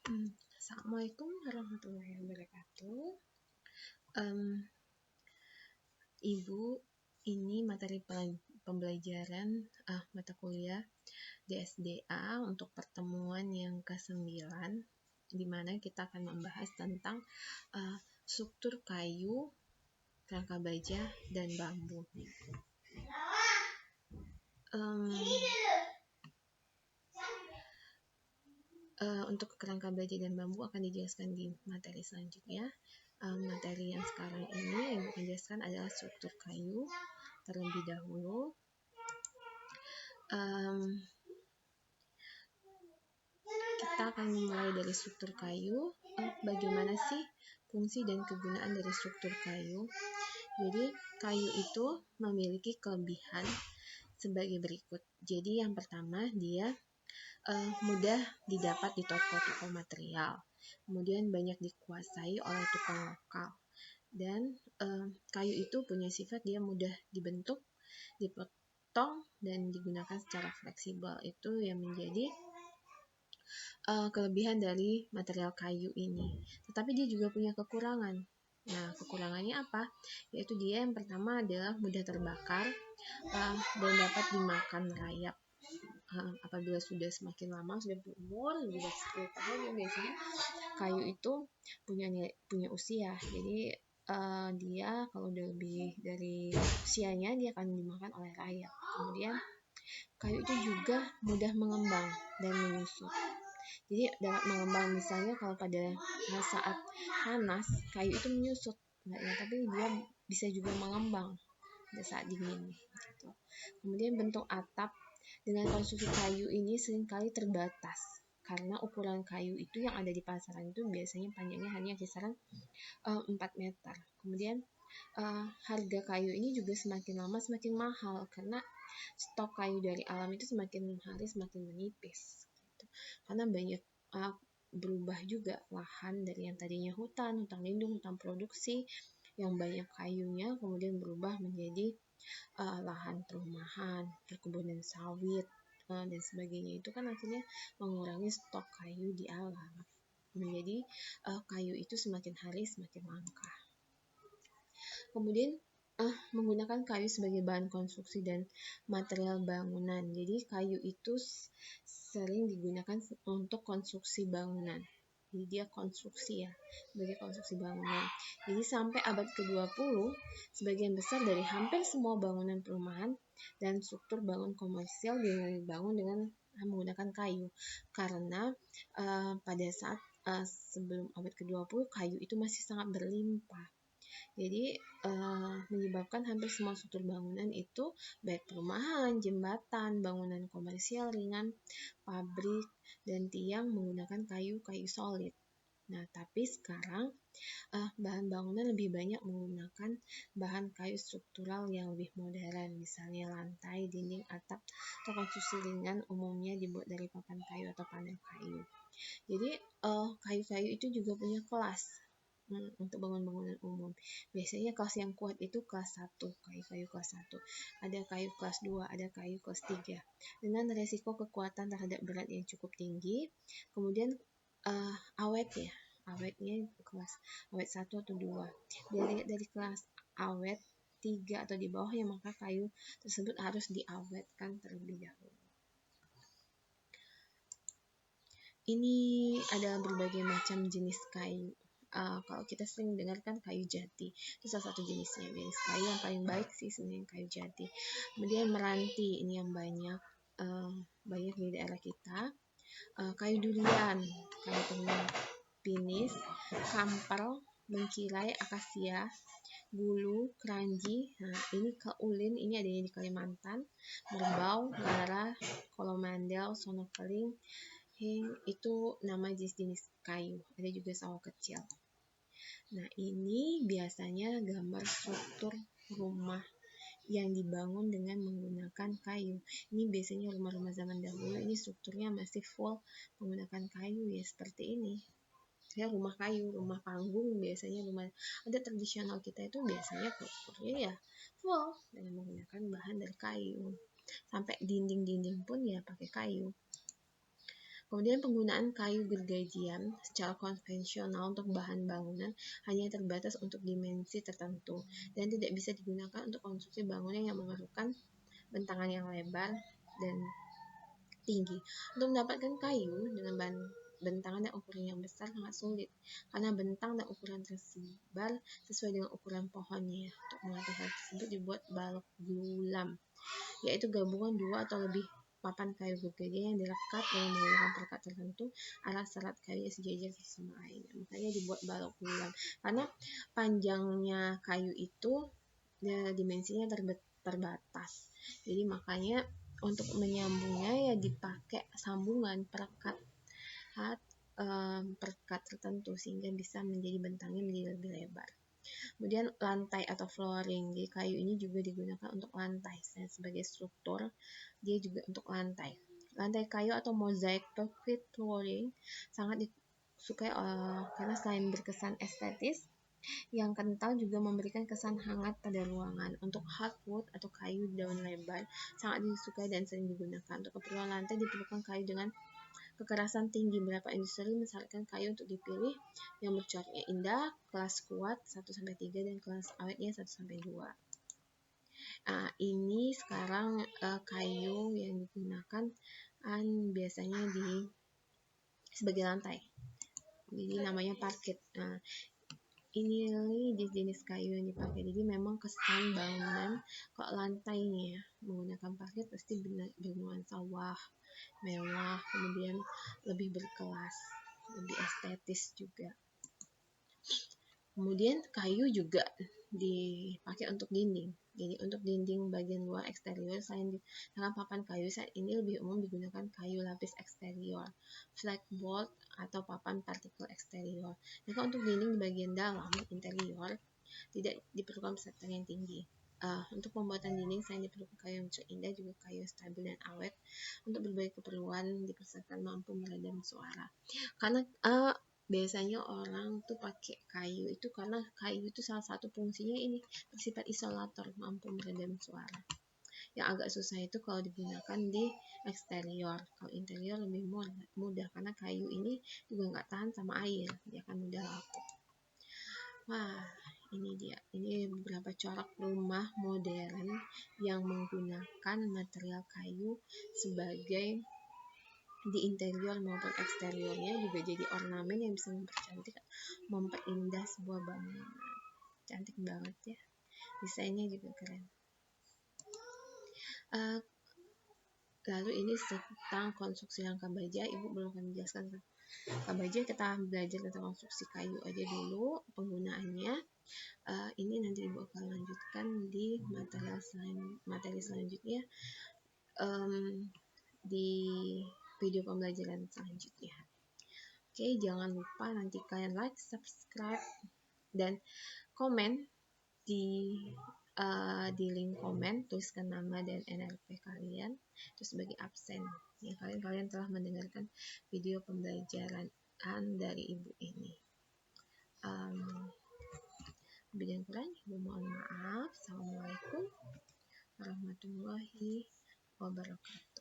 Assalamualaikum warahmatullahi wabarakatuh. Ibu, ini materi pembelajaran mata kuliah DSDA untuk pertemuan yang ke-9, di mana kita akan membahas tentang struktur kayu, kerangka baja, dan bambu. Untuk kerangka baja dan bambu akan dijelaskan di materi selanjutnya. Materi yang sekarang ini yang akan dijelaskan adalah struktur kayu terlebih dahulu. Kita akan mulai dari struktur kayu. Bagaimana sih fungsi dan kegunaan dari struktur kayu? Jadi kayu itu memiliki kelebihan sebagai berikut. Jadi yang pertama, dia mudah didapat di toko-toko material. Kemudian banyak dikuasai oleh tukang lokal. Dan kayu itu punya sifat dia mudah dibentuk, dipotong, dan digunakan secara fleksibel. Itu yang menjadi kelebihan dari material kayu ini. Tetapi dia juga punya kekurangan. Nah, kekurangannya apa? Yaitu dia yang pertama adalah mudah terbakar dan dapat dimakan rayap. Apabila sudah semakin lama, sudah berumur lebih dari 10 tahun, biasanya kayu itu punya usia. Jadi dia kalau udah lebih dari usianya, dia akan dimakan oleh rayap. Kemudian kayu itu juga mudah mengembang dan menyusut. Jadi dapat mengembang, misalnya kalau pada saat panas kayu itu menyusut, tapi dia bisa juga mengembang pada saat dingin gitu. Kemudian bentuk atap dengan konstruksi kayu ini seringkali terbatas karena ukuran kayu itu yang ada di pasaran itu biasanya panjangnya hanya kisaran 4 meter. Kemudian harga kayu ini juga semakin lama semakin mahal karena stok kayu dari alam itu semakin hari semakin menipis gitu. Karena banyak berubah juga lahan dari yang tadinya hutan lindung, hutan produksi yang banyak kayunya, kemudian berubah menjadi lahan perumahan, perkebunan sawit, dan sebagainya. Itu kan akhirnya mengurangi stok kayu di alam. Menjadi kayu itu semakin hari semakin langka. Kemudian menggunakan kayu sebagai bahan konstruksi dan material bangunan. Jadi kayu itu sering digunakan untuk konstruksi bangunan. Jadi dia konstruksi ya, sebagai konstruksi bangunan. Jadi sampai abad ke-20, sebagian besar dari hampir semua bangunan perumahan dan struktur bangun komersial dibangun dengan menggunakan kayu. Karena pada saat sebelum abad ke-20, kayu itu masih sangat berlimpah. Jadi menyebabkan hampir semua struktur bangunan itu, baik perumahan, jembatan, bangunan komersial ringan, pabrik, dan tiang menggunakan kayu solid. Nah, tapi sekarang bahan bangunan lebih banyak menggunakan bahan kayu struktural yang lebih modern, misalnya lantai, dinding, atap, atau konstruksi ringan umumnya dibuat dari papan kayu atau panel kayu. Jadi kayu-kayu itu juga punya kelas untuk bangunan umum. Biasanya kelas yang kuat itu kelas 1, kayu kelas 1. Ada kayu kelas 2, ada kayu kelas 3. Dengan resiko kekuatan terhadap berat yang cukup tinggi. Kemudian awetnya kelas awet 1 atau 2. Dari kelas awet 3 atau di bawahnya, maka kayu tersebut harus diawetkan terlebih dahulu. Ini ada berbagai macam jenis kayu. Kalau kita sering dengarkan kayu jati, itu salah satu jenisnya. Jenis kayu yang paling baik sih sebenarnya kayu jati. Kemudian meranti, ini yang banyak di daerah kita. Kayu durian, kayu pinis, kamper, bengkirai, akasia, bulu, keranji. Nah, ini keulin, ini adanya di Kalimantan. Merbau, lara, kolomandel, sonokeling, itu nama jenis-jenis kayu. Ada juga sawo kecil. Nah, ini biasanya gambar struktur rumah yang dibangun dengan menggunakan kayu. Ini biasanya rumah-rumah zaman dahulu, ini strukturnya masih full menggunakan kayu ya, seperti ini. Ya, rumah kayu, rumah panggung biasanya, rumah ada tradisional kita itu biasanya strukturnya ya full dengan menggunakan bahan dari kayu. Sampai dinding-dinding pun ya pakai kayu. Kemudian penggunaan kayu gergajian secara konvensional untuk bahan bangunan hanya terbatas untuk dimensi tertentu dan tidak bisa digunakan untuk konstruksi bangunan yang memerlukan bentangan yang lebar dan tinggi. Untuk mendapatkan kayu dengan bentangan dan ukuran yang besar sangat sulit karena bentang dan ukuran tersebar sesuai dengan ukuran pohonnya. Untuk mengatur hal tersebut dibuat balok glulam, yaitu gabungan dua atau lebih papan kayu gergajian yang direkat dengan menggunakan perekat tertentu arah serat kayu sejajar sama lainnya. Makanya dibuat balok glulam karena panjangnya kayu itu dimensinya terbatas. Jadi makanya untuk menyambungnya ya dipakai sambungan perekat tertentu sehingga bisa menjadi bentangnya menjadi lebih lebar. Kemudian lantai atau flooring, jadi kayu ini juga digunakan untuk lantai dan sebagai struktur dia juga untuk lantai. Lantai kayu atau mosaic parquet flooring sangat disukai karena selain berkesan estetis, yang kental juga memberikan kesan hangat pada ruangan. Untuk hardwood atau kayu daun lebar sangat disukai dan sering digunakan. Untuk keperluan lantai diperlukan kayu dengan kekerasan tinggi. Beberapa industri mensyaratkan kayu untuk dipilih yang bercoraknya indah, kelas kuat 1-3 dan kelas awetnya 1-2. Nah, ini sekarang kayu yang digunakan biasanya sebagai lantai. Jadi namanya parket. Nah, ini jenis kayu yang dipakai. Jadi memang kesan bangunan kalau lantainya menggunakan parket pasti bernuansa mewah, kemudian lebih berkelas, lebih estetis juga. Kemudian kayu juga dipakai untuk dinding. Jadi untuk dinding bagian luar eksterior selain dengan papan kayu, saat ini lebih umum digunakan kayu lapis eksterior, flagboard atau papan partikel eksterior. Nah, untuk dinding di bagian dalam interior tidak diperlukan persatuan yang tinggi. Untuk pembuatan dinding selain diperlukan kayu yang indah juga kayu stabil dan awet. Untuk berbagai keperluan dipersiapkan mampu meredam suara. Karena biasanya orang tuh pakai kayu itu karena kayu itu salah satu fungsinya ini bersifat isolator, mampu meredam suara. Yang agak susah itu kalau digunakan di eksterior. Kalau interior lebih mudah karena kayu ini juga nggak tahan sama air, dia akan mudah lapuk. Wah, ini dia. Ini beberapa corak rumah modern yang menggunakan material kayu sebagai di interior maupun eksteriornya, juga jadi ornamen yang bisa mempercantik, memperindah sebuah bangunan. Cantik banget ya, desainnya juga keren. Lalu ini tentang konstruksi langkah baja. Ibu belum akan menjelaskan langkah baja, kita belajar tentang konstruksi kayu aja dulu penggunaannya. Ini nanti ibu akan lanjutkan di materi selanjutnya, di video pembelajaran selanjutnya. Oke, jangan lupa nanti kalian like, subscribe, dan komen di link komen, tuliskan nama dan NRP kalian, terus sebagai absen. Ya, kalian telah mendengarkan video pembelajaran dari ibu ini. Lebih dan kurang, ibu mohon maaf. Assalamualaikum warahmatullahi wabarakatuh.